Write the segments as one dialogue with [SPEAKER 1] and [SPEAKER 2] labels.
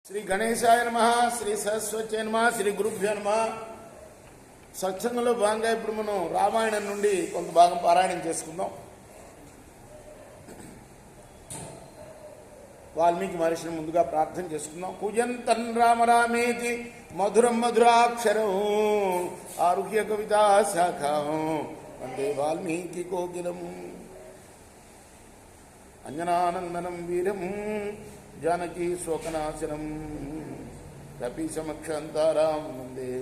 [SPEAKER 1] శ్రీ గణేశాయ నమ, శ్రీ సరస్వతి నమ, శ్రీ గురుభ్యో నమ. సత్సంగంలో భాగంగా ఇప్పుడు మనం రామాయణం నుండి కొంత భాగం పారాయణం చేసుకుందాం. వాల్మీకి మహర్షిని ముందుగా ప్రార్థన చేసుకుందాం. కుజంతన్ రామ రామేతి మధురం మధురాక్షరం ఆరుహ్య కవితా శాఖం వందే వాల్మీకి కోకిలం. అంజనానందనం వీరం జానకీ శోకనాశనం కపీశమక్షంతారాం వందే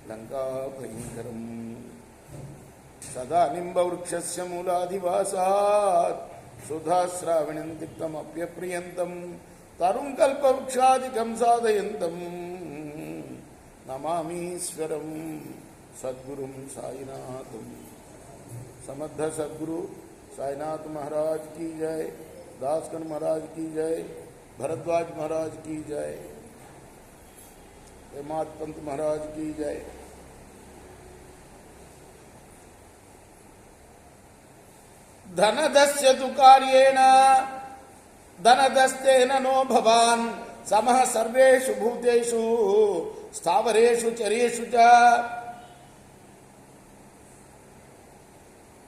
[SPEAKER 1] లంకా భయంకరం. సదా నింబవృక్షస్య మూలాధివాసాత్ సుధాశ్రావణం తిక్తమప్యప్రియంతం తరుం కల్పవృక్షాదికం సాధయంతం నమామీశ్వరం సద్గురుం సాయినాథం. समर्थ सद्गुरु साईनाथ महाराज की जय, दासगण महाराज की जय, भरद्वाज महाराज की जय, हेमाद पंत महाराज की जय. धनदस्य तु कार्येण धनदस्तेन नो भवान् समः सर्वेषु भूतेषु स्थावरेषु चरेषु च.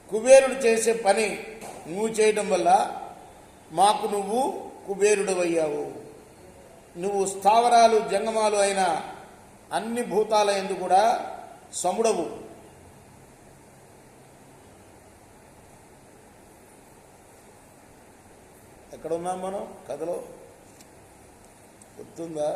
[SPEAKER 1] కుబేరుడు చేసే పని నువ్వు చేయడం వల్ల మాకు నువ్వు కుబేరుడవయ్యావు. నువ్వు స్థావరాలు జంగమాలు అయిన అన్ని భూతాల యందు కూడా సముడవు. ఎక్కడున్నాం మనం కథలో గుర్తుందా?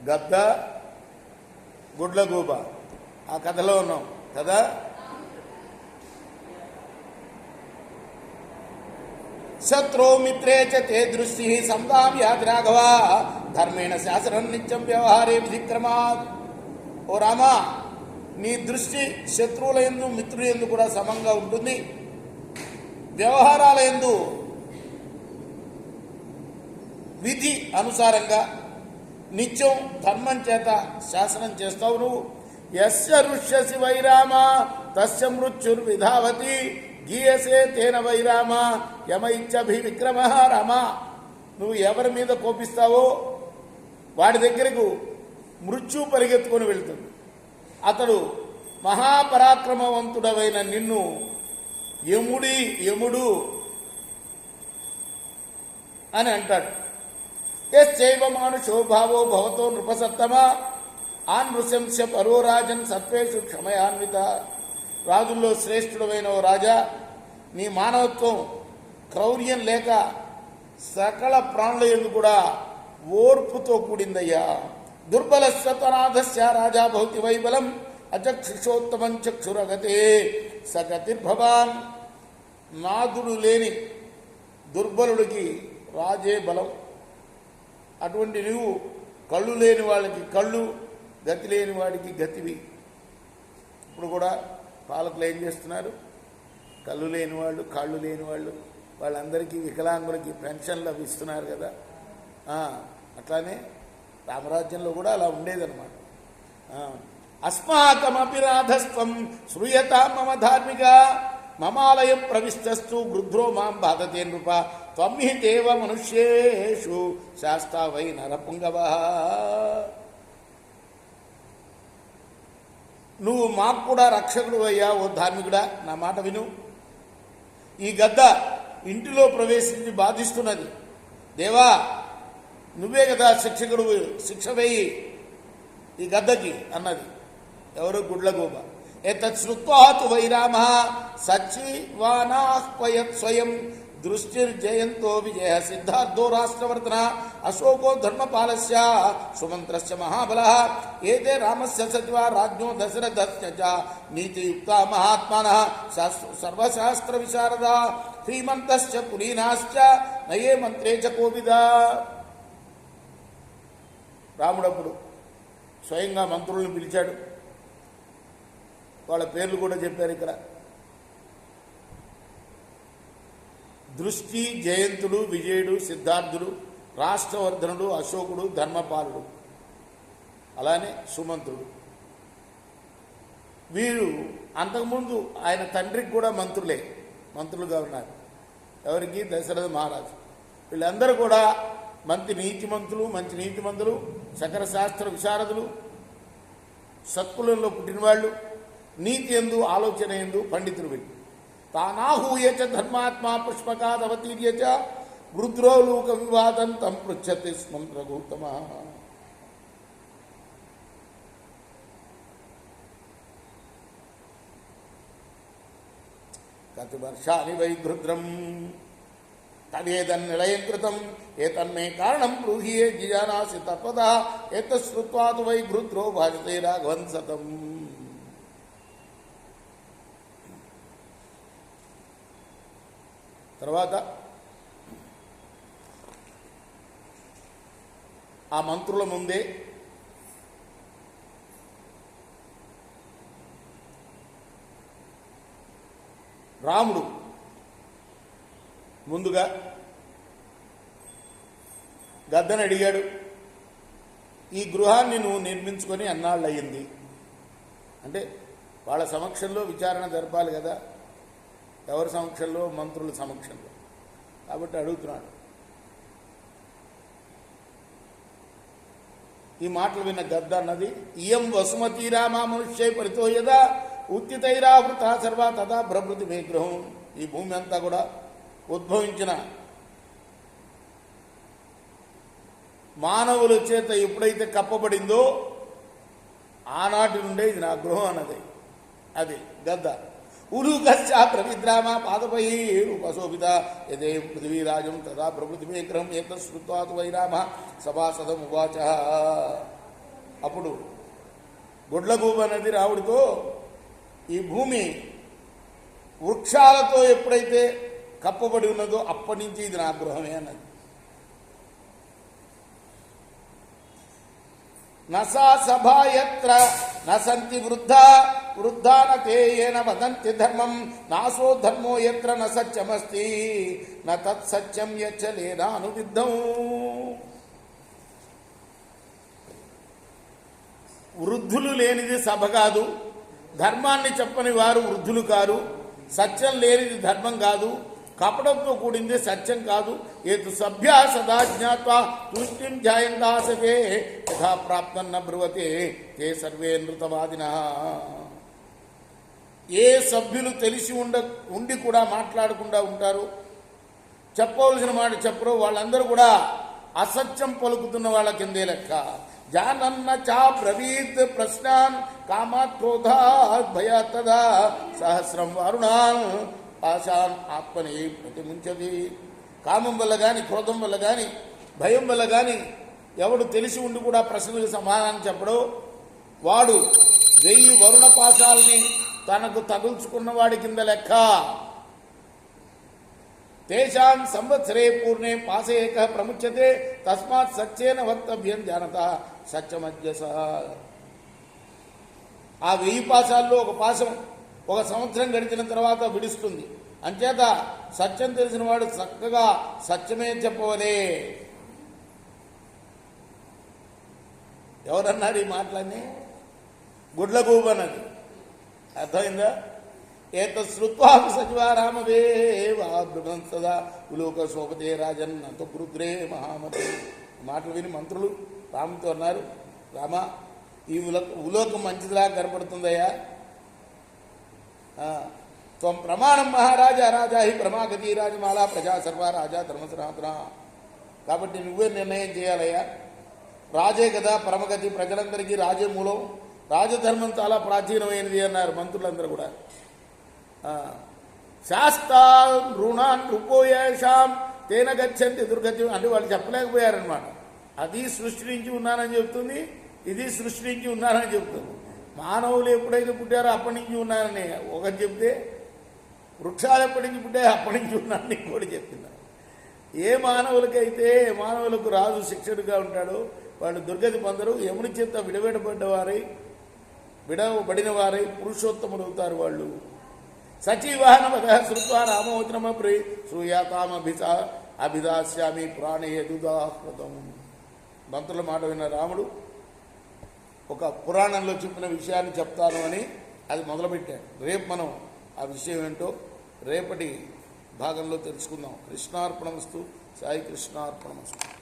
[SPEAKER 1] గద్ద గుడ్లగూబ ఆ కథలో ఉన్నాం కదా. శత్రో మిత్రే చ తే దృష్టి సందామ్యాది రాఘవ ధర్మేణ శాసనం నిత్యం వ్యవహారే విధిక్రమాత్. ఓ రామా, నీ దృష్టి శత్రువుల యందు మిత్రుల యందు కూడా సమంగా ఉంటుంది. వ్యవహారాల యందు విధి అనుసారంగా నిత్యం ధర్మం చేత శాసనం చేస్తావు నువ్వు. యస్య రుష్యసి వైరామ తస్య మృత్యుర్విధావతి గీయసే తేన వైరామ యమైచ్చభి విక్రమ. రామ, నువ్వు ఎవరి మీద కోపిస్తావో వాడి దగ్గరకు మృత్యు పరిగెత్తుకొని వెళ్తుంది. అతడు మహాపరాక్రమవంతుడవైన నిన్ను యముడు అని అంటాడు. యశ్చైవ మానుషో భావో భవతో నృపసత్తమ ఆనృశంస్య పరో రాజన్ సత్వేషు క్షమయాన్విత. రాజుల్లో శ్రేష్ఠుడమైన ఓ రాజా, నీ మానవత్వం క్రౌర్యం లేక సకల ప్రాణుల యందు కూడా ఓర్పుతో కూడిందయ్యా. దుర్బల స్వతనాథస్య రాజా భౌతి వైబలం అచక్షుషోత్తమం చక్షురగతే సగతిర్భవాన్. నాదుడు లేని దుర్బలుడికి రాజే బలం. అటువంటి నువ్వు కళ్ళు లేని వాళ్ళకి కళ్ళు, గతి లేని వాడికి గతివి. ఇప్పుడు కూడా పాలకులు ఏం చేస్తున్నారు? కళ్ళు లేని వాళ్ళు, కాళ్ళు లేని వాళ్ళు, వాళ్ళందరికీ వికలాంగులకి పెన్షన్లు అవి ఇస్తున్నారు కదా. అట్లానే రామరాజ్యంలో కూడా అలా ఉండేదన్నమాట. అస్మాకమపి రాధస్వం శ్రూయత మమ ధార్మిక మమాలయం ప్రవిష్టస్తు గృధ్రో మాం బాధతే నృప త్వమ్హి దేవ మనుష్యేషు శాస్తా వై నరపుంగవ. నువ్వు మాకు కూడా రక్షకుడు అయ్యా. ఓ ధార్మికుడా, నా మాట విను. ఈ గద్ద ఇంటిలో ప్రవేశించి బాధిస్తున్నది. దేవా, నువ్వే కదా శిక్షకుడు, శిక్ష వేయి ఈ గద్దకి అన్నది. ఎవరు? గుడ్లగూబ. ఏతత్ శ్రుత్వా తు వైరామ సచ్చివానాహ్వయత్ స్వయం దృష్టిర్జయంతో విజయ సిద్ధార్థో రాష్ట్రవర్ధన అశోకో ధర్మపాలస్య సుమంత్రస్య మహాబలః ఏతే రామస్య సచివా రాజ్ఞో దశరథస్య చ నీతియుక్తా మహాత్మానః సర్వశాస్త్ర విశారదా శ్రీమంతశ్చ కులీనాశ్చ నయే మంత్రే చ కోవిదా. రాముడప్పుడు స్వయంగా మంత్రులను పిలిచాడు. వాళ్ళ పేర్లు కూడా చెప్పారు ఇక్కడ. దృష్టి, జయంతుడు, విజయుడు, సిద్ధార్థుడు, రాష్ట్రవర్ధనుడు, అశోకుడు, ధర్మపాలుడు, అలానే సుమంతుడు వీరు అంతకుముందు ఆయన తండ్రికి కూడా మంత్రులుగా ఉన్నారు. ఎవరికి? దశరథ మహారాజు. వీళ్ళందరూ కూడా మంచి నీతిమంతులు, సకల శాస్త్ర విశారదులు, సత్కులంలో పుట్టినవాళ్ళు, నీతి ఎందు ఆలోచన ఎందు పండితులు. వీళ్ళు తానాహూయచ ధర్మాత్మా పుష్పకాదవతీర్యచ గృద్రోలూక వివాదం తం పృచ్చతి స్మం రఘుత్తమ. కతి వర్షాని వై గృద్రం తదేదన్నిలయం కృతం ఏతన్మే కారణం బ్రూహి ఏ జిజానాసి తత్వద ఏతశ్రుత్వాతు వై గృద్రో భాజతే రాఘవన్ సతం. తర్వాత ఆ మంత్రుల ముందే రాముడు ముందుగా గద్దని అడిగాడు, ఈ గృహాన్ని నువ్వు నిర్మించుకొని అన్నాళ్ళు అయ్యింది అంటే వాళ్ళ సమక్షంలో విచారణ జరపాలి కదా, ఎవరి సమక్షంలో? మంత్రుల సమక్షంలో. కాబట్టి అడుగుతున్నాడు. ఈ మాటలు విన్న గద్ద అన్నది, ఇయం వసుమతీరామా మనుష్యై పరితో యదా ఉత్తితైరావృత సర్వ తదా భ్రమృతి మే గృహం. ఈ భూమి అంతా కూడా ఉద్భవించిన మానవుల చేత ఎప్పుడైతే కప్పబడిందో ఆనాటి నుండే ఇది నా గృహం అన్నది. అది గద్ద. ఉలూకశ్చ ప్రవిద్రామ పాదపై రూపశోభిత యదే పృథివీరాజం తదా ప్రకృతి మే గృహం ఏతశ్రుత్వాతు వైరామ సభాసదం ఉవాచ. అప్పుడు గుడ్లగూబ అనేది రావుడితో, ఈ భూమి వృక్షాలతో ఎప్పుడైతే కప్పబడి ఉన్నదో అప్పటి నుంచి ఇది నా గృహమే అన్నది. నసా సభాయత్ర నసంతి వృద్ధా నేన వదంతి ధర్మం నాసో ధర్మో ఎత్ర న సత్యమస్తి న తత్సత్యం యచ్చలేనానువిద్ధం. వృద్ధులు లేనిది సభ కాదు, ధర్మాన్ని చెప్పని వారు వృద్ధులు కారు, సత్యం లేనిది ధర్మం కాదు, కపటంతో కూడింది సత్యం కాదు. ఏతు సభ్య సదా జ్ఞాత్వా తుష్టిం జాయందాసతే యథా ప్రాప్తన్న బ్రువతే తే సర్వే నృతవాదినః. ఏ సభ్యులు తెలిసి ఉండి కూడా మాట్లాడకుండా ఉంటారు, చెప్పవలసిన మాట చెప్పరు, వాళ్ళందరూ కూడా అసత్యం పలుకుతున్న వాళ్ళ కిందే లెక్క. జానన్న చా బ్రవీత్ ప్రశ్నాన్ కామాత్ క్రోధాత్ భయాత్ తదా సహస్రం వారుణాన్ ఆశాన్ ఆత్మని ప్రతిముంచది. కామం వల్ల కానీ, క్రోధం వల్ల కానీ, భయం వల్ల కానీ ఎవడు తెలిసి ఉండి కూడా ప్రశ్నలకు సమాధానం చెప్పడో వాడు 1000 వరుణ పాశాలని తనకు తగుల్చుకున్నవాడి కింద లెక్క. తేషాం సంవత్సరే పూర్ణే పాసేక ప్రముచ్యతే తస్మాత్ సత్యేన వక్తవ్యం జానత సత్యమధ్యస. ఆ 1000 పాశాల్లో ఒక పాశం 1 సంవత్సరం గడిచిన తర్వాత విడుస్తుంది. అంచేత సత్యం తెలిసిన వాడు చక్కగా సత్యమే చెప్పవలే. ఎవరన్నారు ఈ మాటలన్నీ? గుడ్లగూబన్నది. అర్థమైందా? ఏతశ్రుత్వా సచివారామవేవాభృగం సదా ఉలోక శోభతే రాజన్ అంతఃపురుద్రే మహామతి. మాటలు విని మంత్రులు రాముతో అన్నారు, రామ, ఈ ఉలోకం మంచిదిలా కనపడుతుందయ్యా. త్వం ప్రమాణం మహారాజా రాజా హి ప్రమాగతి రాజమాలా ప్రజా సర్వ రాజా ధర్మసనాతన. కాబట్టి నువ్వే నిర్ణయం చేయాలయ్యా. రాజే కదా పరమగతి, ప్రజలందరికీ రాజే మూలం, రాజధర్మం చాలా ప్రాచీనమైనది అన్నారు మంత్రులందరూ కూడా. శాస్తా రుణాన్ రూపోయేషాం తేన గచ్చంతి దుర్గతి అంటే వాళ్ళు చెప్పలేకపోయారనమాట. అది సృష్టి నుంచి ఉన్నానని చెప్తుంది, ఇది సృష్టి నుంచి ఉన్నానని చెప్తుంది. మానవులు ఎప్పుడైతే పుట్టారో అప్పటి నుంచి ఉన్నానని ఒకటి చెప్తే, వృక్షాలు ఎప్పటి నుంచి పుట్టాయో అప్పటి నుంచి ఉన్నానని ఇంకోటి చెప్తున్నారు. ఏ మానవులకైతే మానవులకు రాజు శిక్షకుడిగా ఉంటాడో వాళ్ళు దుర్గతి పొందరు. యముని చేత విడవబడిన వారై పురుషోత్తముడు అవుతారు వాళ్ళు. సచీవాహనమద శ్రుత్వా రామోచనమప్రి అభిదాస్యామి పురాణే యదుదాహృతం. మంత్రుల మాట విన్న రాముడు ఒక పురాణంలో చెప్పిన విషయాన్ని చెప్తాను అని అది మొదలుపెట్టాడు. రేపు మనం ఆ విషయం ఏంటో రేపటి భాగంలో తెలుసుకుందాం. కృష్ణార్పణమస్తు. సాయి కృష్ణార్పణమస్తు.